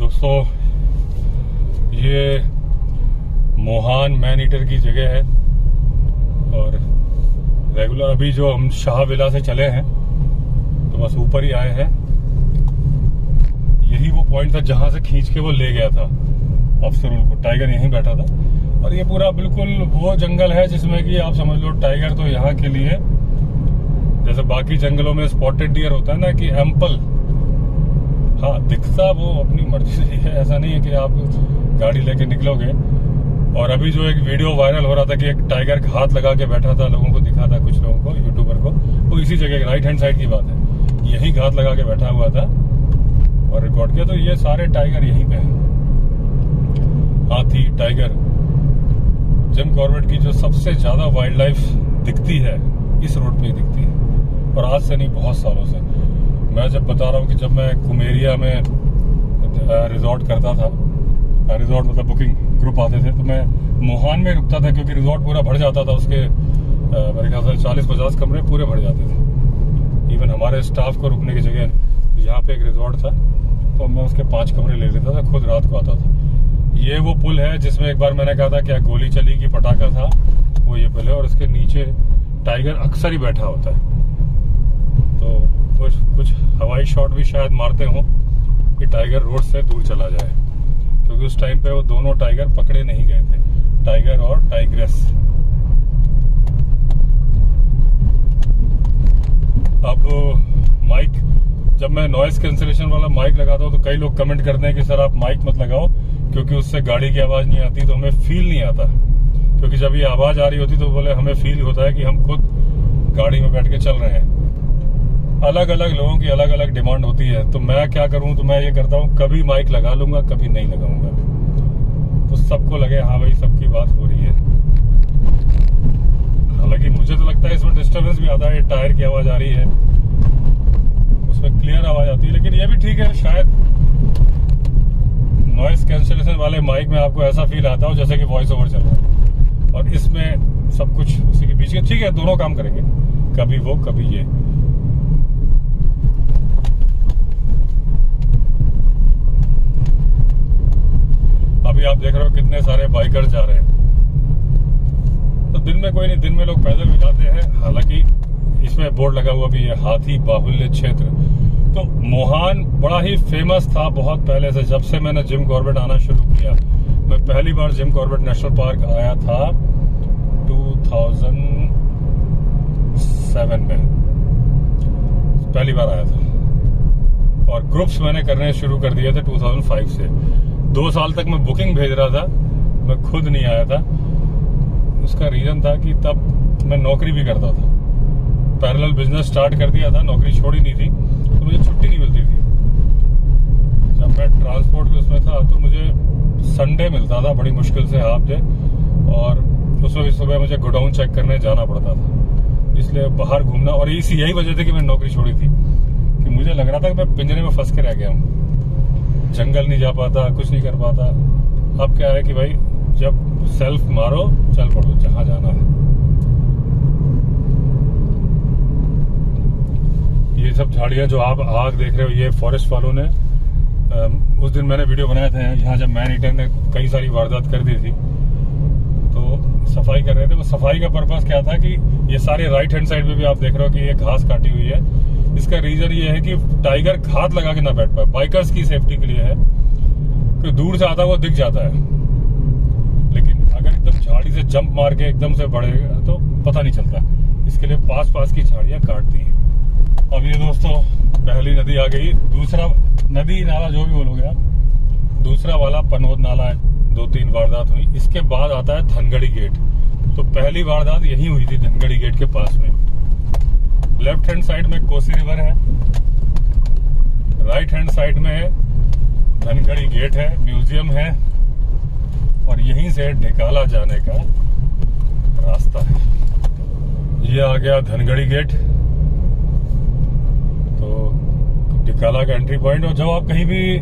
दोस्तों ये Mohan man eater की जगह है और रेगुलर अभी जो हम शाह विला से चले हैं तो बस ऊपर ही आए हैं। यही वो पॉइंट था जहां से खींच के वो ले गया था अफसरुल को। टाइगर यहीं बैठा था और ये पूरा बिल्कुल वो जंगल है जिसमें कि आप समझ लो टाइगर तो यहाँ के लिए जैसे बाकी जंगलों में स्पॉटेड डियर होता है ना कि एम्पल, हाँ दिखता वो अपनी मर्जी से है, ऐसा नहीं है कि आप गाड़ी लेके निकलोगे। और अभी जो एक वीडियो वायरल हो रहा था कि एक टाइगर हाथ लगा के बैठा था, लोगों को दिखा था, कुछ लोगों को, यूट्यूबर को, वो इसी जगह राइट हैंड साइड की बात है, यही घात लगा के बैठा हुआ था और रिकॉर्ड किया। तो ये सारे टाइगर यहीं पे हैं, हाथी, टाइगर। जिम कॉर्बेट की जो सबसे ज्यादा वाइल्ड लाइफ दिखती है इस रोड पे ही दिखती है और आज से नहीं बहुत सालों से। मैं जब बता रहा हूँ कि जब मैं कुमेरिया में रिजॉर्ट करता था, रिजॉर्ट मतलब बुकिंग ग्रुप आते थे, तो मैं मोहान में रुकता था क्योंकि रिजॉर्ट पूरा भर जाता था। उसके मेरे ख्याल से 40-50 कमरे पूरे भर जाते थे। इवन हमारे स्टाफ को रुकने की जगह यहाँ पे एक रिजॉर्ट था तो मैं उसके 5 कमरे ले लेता था, खुद रात को आता था। ये वो पुल है जिसमें एक बार मैंने कहा था क्या गोली चली की पटाखा था, वो ये पुल है और इसके नीचे टाइगर अक्सर ही बैठा होता है। तो कुछ हवाई शॉट भी शायद मारते हों कि टाइगर रोड से दूर चला जाए, क्योंकि उस टाइम पे वो दोनों टाइगर पकड़े नहीं गए थे, टाइगर और टाइग्रेस। अब माइक, जब मैं नॉइस कैंसिलेशन वाला माइक लगाता हूँ तो कई लोग कमेंट करते हैं कि सर आप माइक मत लगाओ क्योंकि उससे गाड़ी की आवाज नहीं आती, तो हमें फील नहीं आता। क्योंकि जब ये आवाज आ रही होती तो बोले हमें फील होता है कि हम खुद गाड़ी में बैठ के चल रहे हैं। अलग अलग लोगों की अलग अलग डिमांड होती है, तो मैं क्या करूं, तो मैं ये करता हूं कभी माइक लगा लूंगा, कभी नहीं लगाऊंगा, तो सबको लगे हाँ भाई सबकी बात हो रही है। हालांकि मुझे तो लगता है इसमें डिस्टर्बेंस भी आता है, टायर की आवाज आ रही है, उसमें क्लियर आवाज आती है, लेकिन ये भी ठीक है। शायद नॉइस कैंसिलेशन वाले माइक में आपको ऐसा फील आता हो जैसे कि वॉइस ओवर चल रहा है और इसमें सब कुछ उसी के बीच के, ठीक है, दोनों काम करेंगे, कभी वो कभी ये। अभी आप देख रहे हो कितने सारे बाइकर जा रहे हैं, तो दिन में कोई नहीं, दिन में लोग पैदल भी जाते हैं। हालांकि इसमें बोर्ड लगा हुआ भी है हाथी बाहुल्य क्षेत्र। तो मोहान बड़ा ही फेमस था बहुत पहले से, जब से मैंने जिम कॉर्बेट आना शुरू किया। मैं पहली बार जिम कॉर्बेट नेशनल पार्क आया था 2007 में, पहली बार आया था और ग्रुप्स मैंने करने शुरू कर दिए थे 2005 से। 2 साल तक मैं बुकिंग भेज रहा था, मैं खुद नहीं आया था। उसका रीजन था कि तब मैं नौकरी भी करता था, पैरेलल बिजनेस स्टार्ट कर दिया था, नौकरी छोड़ी नहीं थी, तो मुझे छुट्टी नहीं मिलती थी। जब मैं ट्रांसपोर्ट में उसमें था तो मुझे संडे मिलता था बड़ी मुश्किल से, हाफ डे, और उसमें भी सुबह मुझे गोडाउन चेक करने जाना पड़ता था, इसलिए बाहर घूमना। और यही वजह थी कि मैंने नौकरी छोड़ी थी कि मुझे लग रहा था कि मैं पिंजरे में फंस के रह गया हूँ, जंगल नहीं जा पाता, कुछ नहीं कर पाता। अब क्या है कि भाई जब सेल्फ मारो चल पड़ो जहां जाना है। ये सब झाड़ियां जो आप आग देख रहे हो, ये फॉरेस्ट वालों ने उस दिन मैंने वीडियो बनाया था यहाँ जब मैन ईटर ने कई सारी वारदात कर दी थी, तो सफाई कर रहे थे। वो सफाई का पर्पस क्या था कि ये सारे राइट हैंड साइड में भी आप देख रहे हो कि ये घास काटी हुई है। इसका रीजन ये है कि टाइगर घात लगा के ना बैठ पाए, बाइकर्स की सेफ्टी के लिए है, कि दूर से आता है वो दिख जाता है, लेकिन अगर एकदम झाड़ी से जंप मार के एकदम से बढ़ेगा तो पता नहीं चलता। इसके लिए पास की झाड़ियां काट दी है। अब ये दोस्तों पहली नदी आ गई, दूसरा नदी नाला जो भी बोलोगे आप, दूसरा वाला पनोद नाला है, 2-3 वारदात हुई। इसके बाद आता है धनगढ़ी गेट। तो पहली वारदात यही हुई थी धनगढ़ी गेट के पास में। लेफ्ट हैंड साइड में कोसी रिवर है, राइट हैंड साइड में धनगढ़ी गेट है, म्यूजियम है, और यहीं से ढिकाला जाने का रास्ता है। ये आ गया धनगढ़ी गेट, तो ढिकाला का एंट्री पॉइंट। और जब आप कहीं भी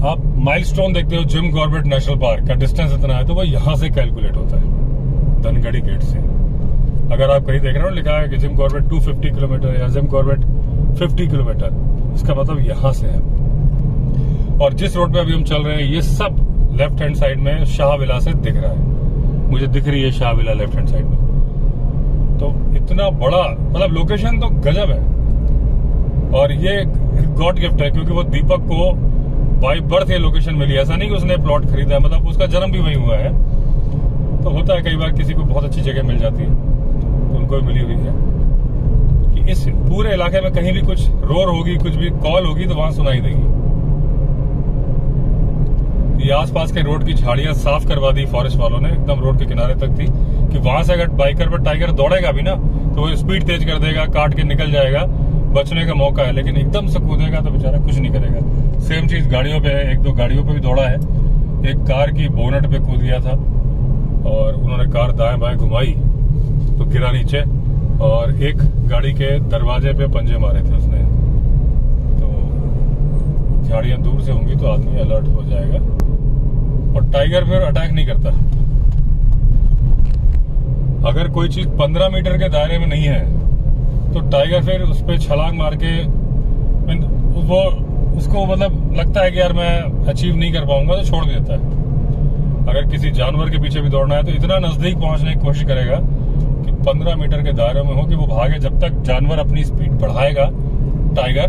आप माइलस्टोन देखते हो जिम कॉर्बेट नेशनल पार्क का डिस्टेंस इतना है, तो वो यहां से कैलकुलेट होता है धनगढ़ी गेट से। अगर आप कहीं देख रहे हो लिखा है कि जिम कॉर्बेट 250 किलोमीटर या जिम कॉर्बेट 50 किलोमीटर, इसका मतलब यहां से है। और जिस रोड पे अभी हम चल रहे हैं ये सब लेफ्ट हैंड साइड में शाह विला से दिख रहा है, मुझे दिख रही है Shah villa left hand side में। तो इतना बड़ा मतलब लोकेशन तो गजब है। और ये गॉड गिफ्ट है क्योंकि वो दीपक को बाय बर्थ ये लोकेशन मिली, ऐसा नहीं कि उसने प्लॉट खरीदा है, मतलब उसका जन्म भी वही हुआ है। तो होता है कई बार किसी को बहुत अच्छी जगह मिल जाती है, तो उनको भी मिली हुई है कि इस पूरे इलाके में कहीं भी कुछ रोर होगी, कुछ भी कॉल होगी तो वहां सुनाई देगी। ये आसपास के रोड की झाड़ियां साफ करवा दी फॉरेस्ट वालों ने, एकदम रोड के किनारे तक थी कि वहां से अगर बाइकर पर टाइगर दौड़ेगा भी ना तो वो स्पीड तेज कर देगा, काट के निकल जाएगा, बचने का मौका है। लेकिन एकदम से कूदेगा तो बेचारा कुछ नहीं करेगा। सेम चीज गाड़ियों पे है, 1-2 गाड़ियों पे भी दौड़ा है। एक कार की बोनट पे कूद गया था और उन्होंने कार दाएं बाएं घुमाई तो गिरा नीचे, और एक गाड़ी के दरवाजे पे पंजे मारे थे उसने। तो झाड़ियां दूर से होंगी तो आदमी अलर्ट हो जाएगा। और टाइगर फिर अटैक नहीं करता। अगर कोई चीज 15 मीटर के दायरे में नहीं है तो टाइगर फिर उस पर छलांग मार के वो उसको मतलब लगता है कि यार मैं अचीव नहीं कर पाऊंगा तो छोड़ देता है। अगर किसी जानवर के पीछे भी दौड़ना है तो इतना नजदीक पहुंचने की कोशिश करेगा कि 15 मीटर के दायरे में हो कि वो भागे। जब तक जानवर अपनी स्पीड बढ़ाएगा टाइगर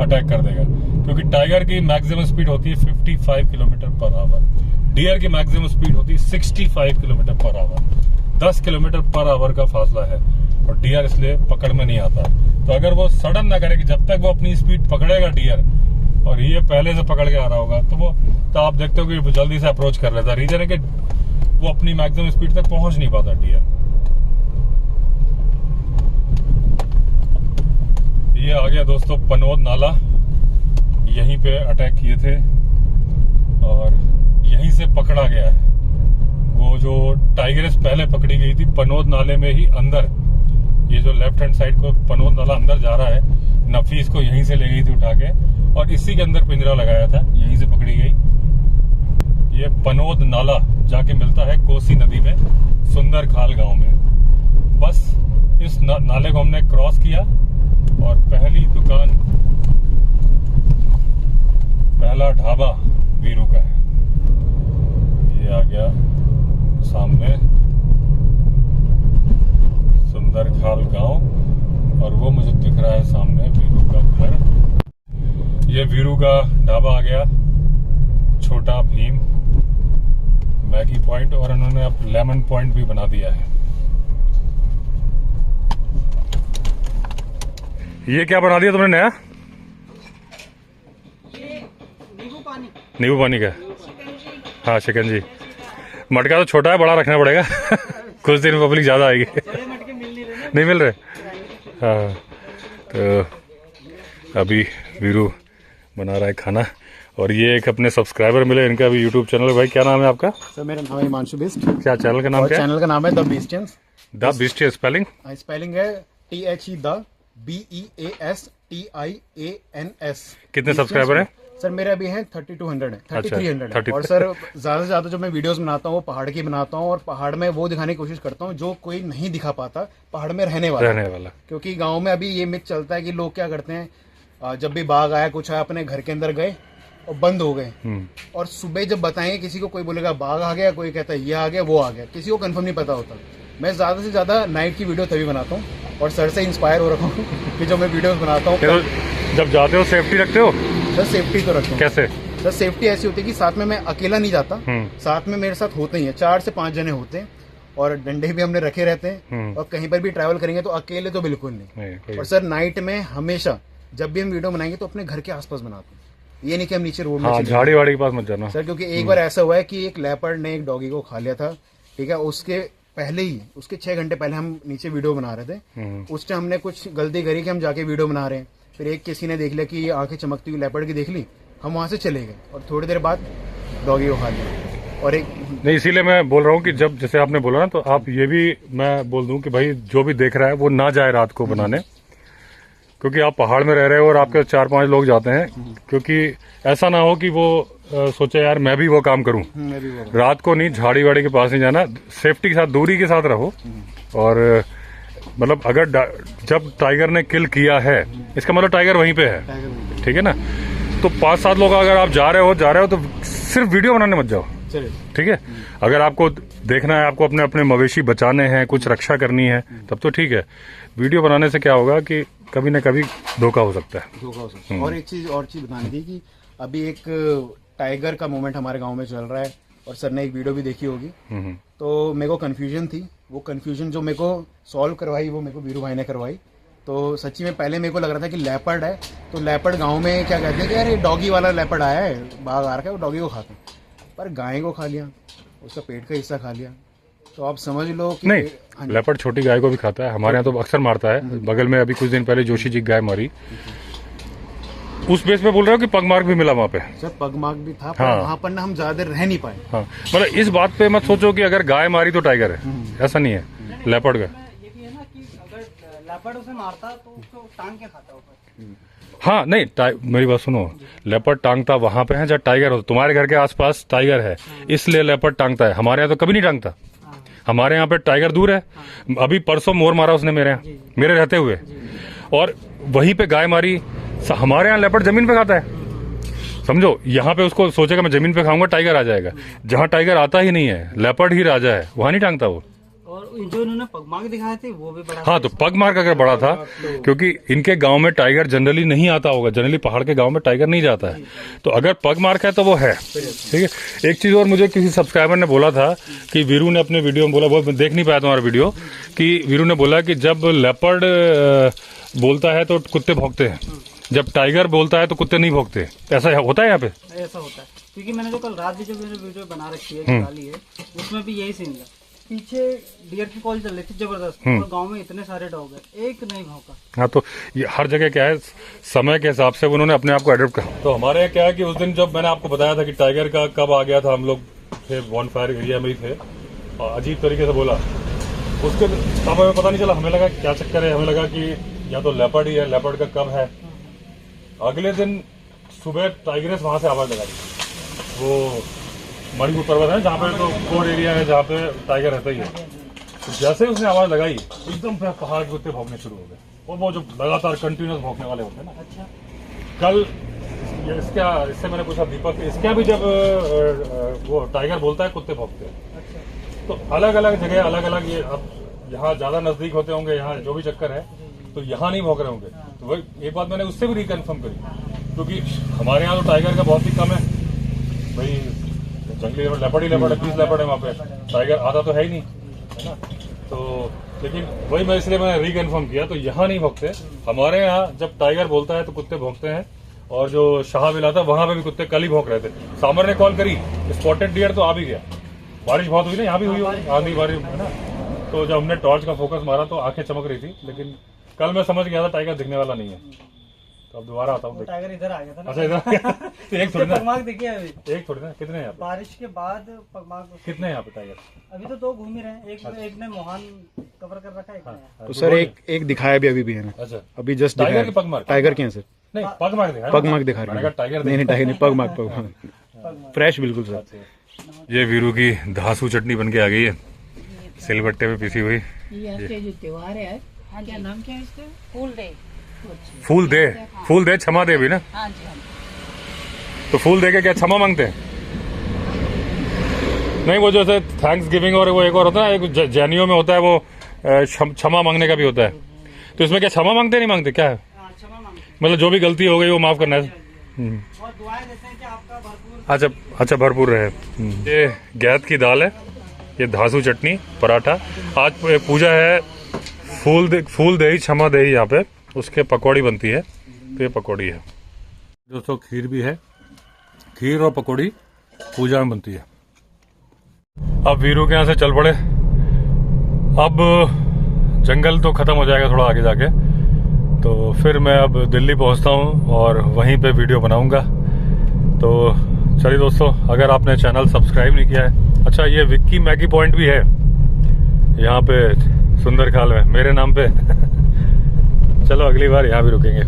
अटैक कर देगा, क्योंकि टाइगर की मैक्सिमम स्पीड होती है 55 किलोमीटर पर आवर, डियर की मैक्सिमम स्पीड होती है 65 kilometre per hour. 10 kilometre per hour का फासला है और डियर इसलिए पकड़ में नहीं आता। तो अगर वो सडन ना करे कि जब तक वो अपनी स्पीड पकड़ेगा डियर और ये पहले से पकड़ के आ रहा होगा तो आप देखते हो कि वो जल्दी से अप्रोच कर लेता है। रीजन है कि वो अपनी मैक्सिमम स्पीड तक पहुंच नहीं पाता डियर। ये आ गया दोस्तों पनोद नाला, यहीं पे अटैक किए थे और यहीं से पकड़ा गया है। वो जो टाइगरेस पहले पकड़ी गई थी पनोद नाले में ही अंदर, ये जो लेफ्ट हैंड साइड को पनोद नाला अंदर जा रहा है, नफीस को यहीं से ले गई थी उठा के और इसी के अंदर पिंजरा लगाया था, यहीं से पकड़ी गई। ये पनोद नाला जाके मिलता है कोसी नदी में सुंदर खाल गांव में। बस इस नाले को हमने क्रॉस किया और पहली दुकान, पहला ढाबा वीरू का है। ये आ गया सामने सुंदर खाल गांव और वो मुझे दिख रहा है सामने वीरू का घर। ये वीरू का ढाबा आ गया, छोटा भीम मैगी पॉइंट, और उन्होंने अब लेमन पॉइंट भी बना दिया है। ये क्या बना दिया तुमने नया? नींबू पानी का? हाँ शिकंजी। मटका तो छोटा है, बड़ा रखना पड़ेगा कुछ दिन पब्लिक ज्यादा आएगी नहीं मिल रहे। हाँ तो अभी वीरू बना रहा है खाना। और ये एक अपने सब्सक्राइबर मिले, इनका भी यूट्यूब चैनल। भाई क्या नाम है आपका? सर मेरा नाम है हिमांशु बिस्ट। क्या चैनल का नाम क्या है? चैनल का नाम है the Beastians. The Beastians spelling? Spelling है THE द BEASTIANS। कितने सब्सक्राइबर हैं? सर मेरे अभी हैं 3200 है, 3300 अच्छा, और सर ज्यादा से ज्यादा जो मैं वीडियोस बनाता हूँ वो पहाड़ की बनाता हूँ, और पहाड़ में वो दिखाने की कोशिश करता हूँ जो कोई नहीं दिखा पाता, पहाड़ में रहने वाला। क्योंकि गाँव में अभी ये मिथ चलता है कि लोग क्या करते हैं, जब भी बाघ आया कुछ आया अपने घर के अंदर गए और बंद हो गए, और सुबह जब बताएंगे किसी को, कोई बोलेगा बाघ आ गया, कोई कहता है ये आ गया वो आ गया, किसी को कंफर्म नहीं पता होता। मैं ज्यादा से ज्यादा नाइट की वीडियो तभी बनाता हूँ और सर से इंस्पायर हो रखा हूँ कि जो मैं वीडियोस बनाता हूँ। जब जाते हो सेफ्टी रखते हो? सर सेफ्टी तो रखता हूँ। कैसे? सर सेफ्टी ऐसी होती है कि साथ में मैं अकेला नहीं जाता, साथ में मेरे साथ होते ही है, 4 से 5 जने होते हैं, और डंडे भी हमने रखे रहते हैं, और कहीं पर भी ट्रैवल करेंगे तो अकेले तो बिल्कुल नहीं। और सर नाइट में हमेशा जब भी हम वीडियो बनाएंगे तो अपने घर के आसपास बनाते हैं, ये नहीं कि हम नीचे रोड में झाड़ी वाड़ी के पास मत जाना सर। क्योंकि एक बार ऐसा हुआ है कि एक लेपर्ड ने एक डॉगी को खा लिया था, ठीक है, उसके पहले ही, उसके 6 घंटे पहले हम नीचे वीडियो बना रहे थे। उस टाइम हमने कुछ गलती करी कि हम जाके वीडियो बना रहे हैं, फिर एक किसी ने देख लिया कि ये आंखें चमकती हुई लेपर्ड की देख ली, हम वहां से चले गए और थोड़ी देर बाद डॉगी को खा लिया। और एक नहीं, इसीलिए मैं बोल रहा हूँ कि जब जैसे आपने बोला ना, तो आप ये भी मैं बोल दूं कि भाई जो भी देख रहा है वो ना जाए रात को बनाने, क्योंकि आप पहाड़ में रह रहे हो और आपके 4-5 लोग जाते हैं, क्योंकि ऐसा ना हो कि वो सोचे यार मैं भी वो काम करूं। रात को नहीं, झाड़ी वाड़ी के पास नहीं जाना, सेफ्टी के साथ, दूरी के साथ रहो। और मतलब अगर जब टाइगर ने किल किया है, इसका मतलब टाइगर वहीं पे है, ठीक है ना? तो 5-7 लोग अगर आप जा रहे हो तो सिर्फ वीडियो बनाने मत जाओ, ठीक है। अगर आपको देखना है, आपको अपने अपने मवेशी बचाने हैं, कुछ रक्षा करनी है, तब तो ठीक है। वीडियो बनाने से क्या होगा कि कभी ना कभी धोखा हो सकता है। और एक चीज बतानी थी कि अभी एक टाइगर का मूवमेंट हमारे गांव में चल रहा है और सर ने एक वीडियो भी देखी होगी। तो मेरे को कंफ्यूजन थी, वो कंफ्यूजन जो मेरे को सॉल्व करवाई वो मेरे को वीरू भाई ने करवाई। तो सच्ची में पहले मेरे को लग रहा था कि लेपर्ड है, तो लेपर्ड गांव में क्या कहते हैं कि यार ये डॉगी वाला लेपर्ड आया है, बाघ आ रखा है, वो डॉगी को खाता है, पर गाय को खा लिया, उसका पेट का हिस्सा खा लिया। तो आप समझ लो कि नहीं, लेपर्ड छोटी गाय को भी खाता है, हमारे यहाँ तो अक्सर मारता है। बगल में अभी कुछ दिन पहले जोशी जी गाय मारी, उस बेस पे बोल रहे हो कि पगमार्क भी मिला वहाँ पे? सर पगमार्क भी था, हाँ। वहाँ पर ना हम ज्यादा रह नहीं पाए। हाँ, मतलब इस बात पे मत सोचो कि अगर गाय मारी तो टाइगर है, ऐसा नहीं है। लेपर्ड का ये भी है ना कि अगर लेपर्ड उसे मारता तो उसको टांग के खाता ऊपर। हाँ नहीं, मेरी बात सुनो, लेपर्ड टांगता वहां पे है जहाँ टाइगर हो। तुम्हारे घर के आसपास टाइगर है इसलिए लेपर्ड टांगता है, हमारे यहाँ तो कभी नहीं टांगता। हमारे यहाँ पे टाइगर दूर है। अभी परसों मोर मारा उसने मेरे यहाँ, मेरे रहते हुए, और वहीं पे गाय मारी। हमारे यहाँ लेपर्ड जमीन पे खाता है, समझो। यहाँ पे उसको सोचेगा मैं जमीन पे खाऊंगा, टाइगर आ जाएगा। जहाँ टाइगर आता ही नहीं है, लेपर्ड ही राजा है, वहां नहीं टांगता वो। और जो इन्होंने पगमार्क दिखाए थे वो भी बड़ा। हाँ, तो पगमार्क अगर बड़ा था, क्योंकि इनके गांव में टाइगर जनरली नहीं आता होगा, जनरली पहाड़ के गांव में टाइगर नहीं जाता है, तो अगर पगमार्क है तो वो है, ठीक है। एक चीज और मुझे किसी सब्सक्राइबर ने बोला था कि वीरू ने अपने वीडियो में बोला, वो देख नहीं पाया तुम्हारा वीडियो, कि वीरू ने बोला कि जब लेपर्ड बोलता है तो कुत्ते भौंकते हैं, जब टाइगर बोलता है तो कुत्ते नहीं भौंकते। ऐसा होता है यहाँ पे? ऐसा होता है, क्योंकि मैंने जो कल रात भी जो वीडियो बना रखी है, डाली है, उसमें भी यही सीन है। पीछे डियर की कॉल चल रही थी जबरदस्त, और गांव में इतने सारे डॉग है, एक नहीं भौंका। हाँ, तो ये हर जगह क्या है, समय के हिसाब से उन्होंने अपने आप को एडप्ट करा। तो हमारे यहाँ क्या है कि उस दिन जब मैंने आपको बताया था कि टाइगर का कब आ गया था, हम लोग थे वन फायर एरिया में ही थे, और अजीब तरीके से बोला, उसके तब हमें पता नहीं चला, हमें लगा क्या चक्कर है, हमें लगा कि या तो लेपर्ड ही है, लेपर्ड का कब है। अगले दिन सुबह टाइगरेस वहां से आवाज लगा दी, वो मणिपुर पर्वत है जहाँ पे तो कोर एरिया है जहाँ पे टाइगर रहता ही है। तो जैसे ही उसने आवाज लगाई, एकदम पहाड़ के कुत्ते भौंकने शुरू हो गए, और वो जो लगातार कंटिन्यूस भौंकने वाले होते हैं ना। अच्छा। कल इससे मैंने पूछा दीपक, इसका भी जब वो टाइगर बोलता है कुत्ते भौंकते हैं। अच्छा। तो अलग अलग जगह अलग अलग, ये अब यहाँ ज्यादा नजदीक होते होंगे, यहाँ जो भी चक्कर है, तो यहाँ नहीं भौंक रहे होंगे। तो वही एक बात मैंने उससे भी रिकन्फर्म करी, क्योंकि हमारे यहाँ तो टाइगर का बहुत ही कम है भाई, जंगली लेपर्ड ही लेपर्ड है, 20 लेपर्ड है वहाँ पे, टाइगर आता तो है ही नहीं, है ना। तो लेकिन वही मैं इसलिए मैंने रिकन्फर्म किया, तो यहाँ नहीं भौंकते। हमारे यहाँ जब टाइगर बोलता है तो कुत्ते भौंकते हैं, और जो शाहविला था वहां पे भी कुत्ते कल ही भौंक रहे थे। सामर ने कॉल करी, स्पॉटेड डियर तो आ भी गया, बारिश बहुत हुई ना, यहाँ भी हुई होगी आंधी बारिश, है ना। तो जब हमने टॉर्च का फोकस मारा तो आंखें चमक रही थी, लेकिन कल मैं समझ गया था टाइगर दिखने वाला नहीं है। तो अब दोबारा आता हूँ। टाइगर इधर आ गया था ना। अच्छा, इधर तो एक थोड़ी ना, पगमार्क देखिए अभी, एक थोड़ी ना, कितने यहाँ पे बारिश के बाद पगमार्क कितने यहाँ पे टाइगर? अभी तो 2 घूम ही रहे हैं, एक ने मोहन कवर कर रखा है, एक ने। तो सर एक दिखाया भी अभी है ना। अच्छा, अभी जस्ट टाइगर के पगमार्क? टाइगर के हैं सर, नहीं पगमार्क दिखा, पगमार्क दिखा रहे हैं। टाइगर नहीं टाइगर नहीं, पगमार्क फ्रेश बिल्कुल सर। ये वीरू की धासू चटनी बन के आ गई है, सिलबट्टे पे पिसी हुई। ये जो त्योहार है, क्या नाम क्या है इसका? फूल दे क्षमा दे भी ना। हाँ जी, हाँ जी। तो फूल दे के क्या क्षमा मांगते हैं? नहीं, वो जैसे थैंक्स गिविंग और वो एक और होता है, एक जैनियों में होता है वो क्षमा मांगने का भी होता है। तो इसमें क्या क्षमा मांगते नहीं मांगते, क्या है? क्षमा मांगते हैं, मतलब जो भी गलती हो गई वो माफ करना है। और दुआएं देते हैं कि आपका भरपूर। अच्छा भरपूर रहे। ये गैद की दाल है, ये धासू चटनी, पराठा। आज पूजा है फूल दही क्षमा दही, यहाँ पे उसके पकौड़ी बनती है, तो ये पकौड़ी है दोस्तों। खीर भी है, खीर और पकौड़ी पूजा में बनती है। अब वीरू के यहाँ से चल पड़े, अब जंगल तो खत्म हो जाएगा थोड़ा आगे जाके, तो फिर मैं अब दिल्ली पहुंचता हूं और वहीं पे वीडियो बनाऊंगा। तो चलिए दोस्तों, अगर आपने चैनल सब्सक्राइब नहीं किया है, अच्छा ये विक्की मैगी पॉइंट भी है यहाँ पे सुंदरखाल में मेरे नाम पे। चलो अगली बार यहाँ भी रुकेंगे।